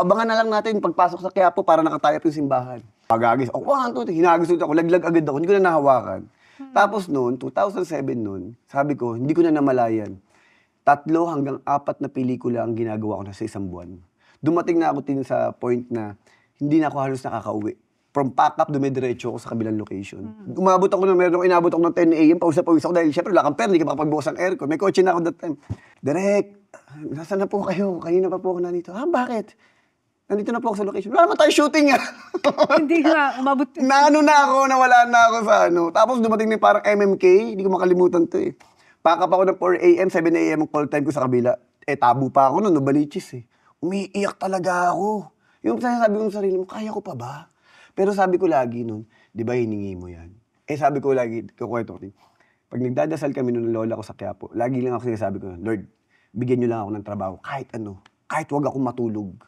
abangan na lang natin yung pagpasok sa Quiapo para nakatayap yung simbahan. Pag-agis, oh, 1, 2, 3, hinagis ulit ako, laglag agad ako, hindi ko na nahawakan. Tapos noon, 2007 noon, sabi ko, hindi ko na namalayan. 3 hanggang 4 na pelikula ang ginagawa ko na sa isang buwan. Dumating na ako din sa point na hindi na ako halos nakakauwi. From pack up, dumidiretso ako sa kabilang location. Umabot ako meron ako inabot ako ng 10 a.m. Pausa-pausa ako dahil syempre wala kang pera, hindi ka makapagbukas ng aircon. May kotse na ako that time. Direk, nasaan na po kayo? Kanina pa po ako nandito. Bakit? Nandito na po ako sa location. Wala naman tayo shooting nga. Hindi nga, umabot. Naano na ako, nawala na ako sa ano. Tapos dumating na yung parang MMK, hindi ko makalimutan to eh. Pack up ako ng 4 a.m., 7 a.m. ang call time ko sa kabila. Tabu pa ako nun, Novaliches eh. Umiiyak talaga ako. Yung sinasabi ko sa sarili mo, kaya ko pa ba? Pero sabi ko lagi nun, di ba hiningi mo yan? Sabi ko lagi, kukwento ko din. Pag nagdadasal kami nun ng lola ko sa Quiapo, lagi lang ako sinasabi ko, Lord, bigyan niyo lang ako ng trabaho, kahit ano. Kahit wag ako matulog.